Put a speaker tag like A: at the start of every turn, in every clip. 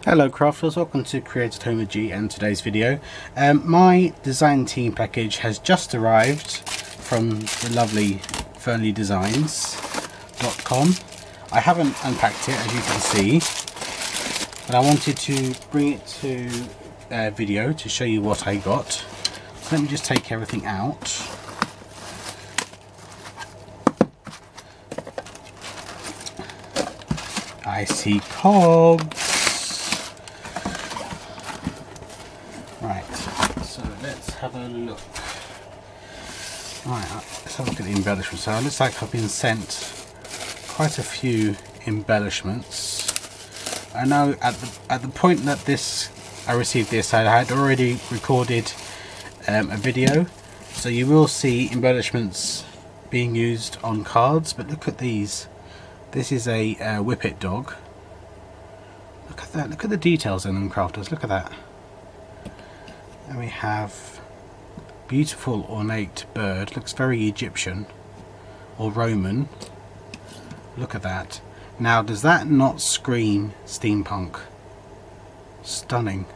A: Hello crafters, welcome to Created Home with G and today's video. My design team package has just arrived from the lovely Fernli Designs.com. I haven't unpacked it, as you can see, but I wanted to bring it to video to show you what I got. So let me just take everything out. I see Cogs. Right, so let's have a look. Right, let's have a look at the embellishments. So it looks like I've been sent quite a few embellishments. I know at the point that I received this, I had already recorded a video, so you will see embellishments being used on cards. But look at these. This is a Whippet dog. Look at that. Look at the details in them, crafters. Look at that. And we have beautiful ornate bird. Looks very Egyptian or Roman. Look at that. Now, does that not scream steampunk? Stunning.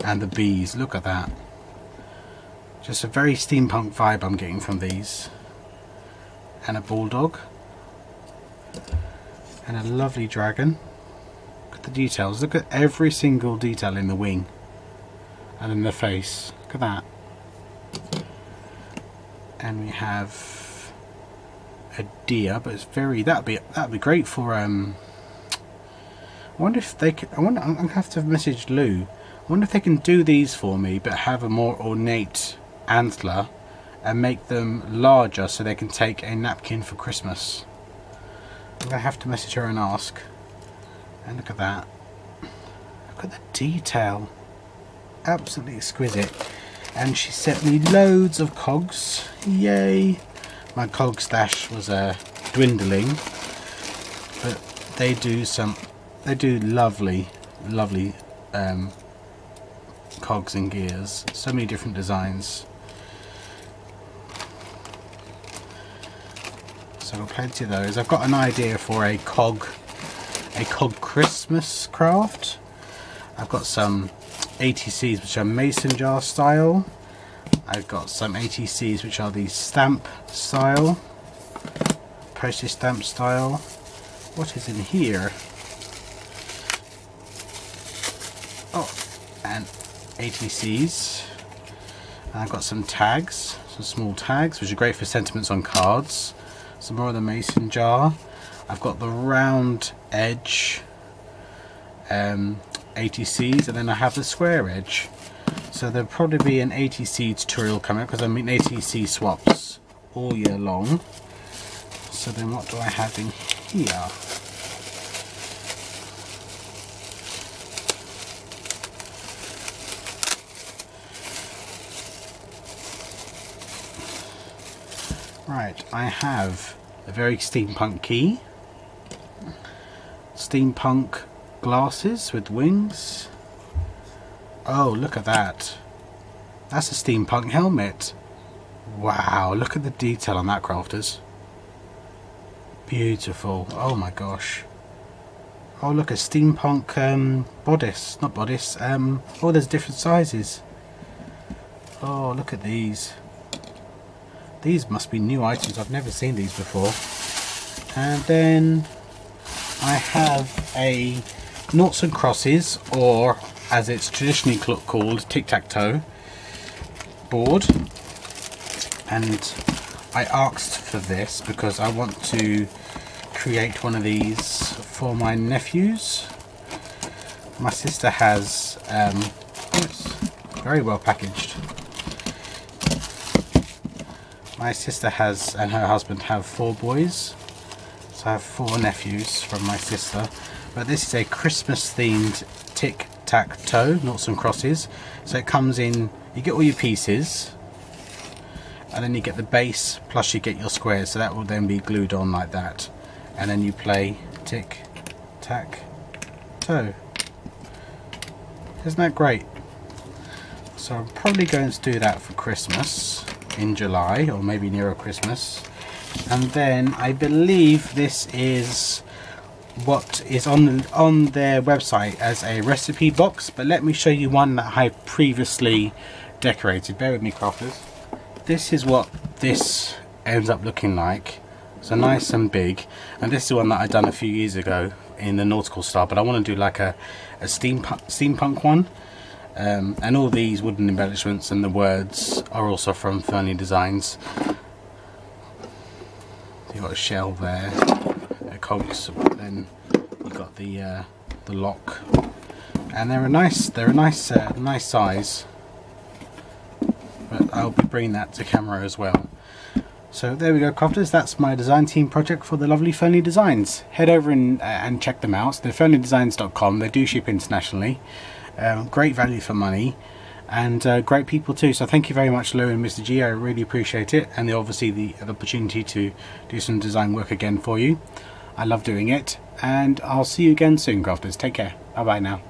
A: And the bees. Look at that. Just a very steampunk vibe I'm getting from these. And a bulldog. And a lovely dragon. Look at the details. Look at every single detail in the wing. And in the face. Look at that. And we have a deer, but it's very that'd be great for I wonder if they could, I'm gonna have to message Lou. I wonder if they can do these for me but have a more ornate antler and make them larger so they can take a napkin for Christmas. I'm gonna have to message her and ask. And look at that. Look at the detail. Absolutely exquisite. And she sent me loads of cogs. Yay! My cog stash was dwindling, but they do lovely cogs and gears. So many different designs. So I've got plenty of those. I've got an idea for a cog Christmas craft. I've got some ATCs which are mason jar style. I've got some ATCs which are the stamp style, postage stamp style. What is in here? Oh, and ATCs. And I've got some tags, some small tags which are great for sentiments on cards. Some more of the mason jar. I've got the round edge ATCs, and then I have the square edge. So there'll probably be an ATC tutorial coming up because I'm in ATC swaps all year long. So then what do I have in here? Right, I have a very steampunk key, steampunk glasses with wings. Oh, look at that. That's a steampunk helmet. Wow, look at the detail on that, crafters. Beautiful. Oh my gosh. Oh, look, a steampunk bodice. Not bodice. Oh, there's different sizes. Oh, look at these. These must be new items. I've never seen these before. And then I have a noughts and crosses, or as it's traditionally called, Tic Tac Toe board. And I asked for this because I want to create one of these for my nephews. My sister has it's very well packaged. My sister has, and her husband have 4 boys, so I have 4 nephews from my sister. But this is a Christmas themed Tic Tac Toe, noughts and crosses. So it comes in, you get all your pieces, and then you get the base, plus you get your squares, so that will then be glued on like that. And then you play Tic Tac Toe. Isn't that great? So I'm probably going to do that for Christmas in July, or maybe nearer Christmas. And then I believe this is what is on their website as a recipe box, but let me show you one that I previously decorated. Bear with me, crafters. This is what this ends up looking like. So nice and big, and this is one that I done a few years ago in the nautical style, but I want to do like a steampunk one. And all these wooden embellishments and the words are also from Fernli Designs. You've got a shell there, a Cogs, then you've got the lock, and they're a nice size. But I'll be bringing that to camera as well. So there we go, crafters. That's my design team project for the lovely Fernli Designs. Head over and check them out. They're fernlidesigns.com. They do ship internationally. Great value for money, and great people too. So thank you very much, Lou and Mr. G. I really appreciate it, and obviously the opportunity to do some design work again for you. I love doing it, and I'll see you again soon, crafters. Take care. Bye bye now.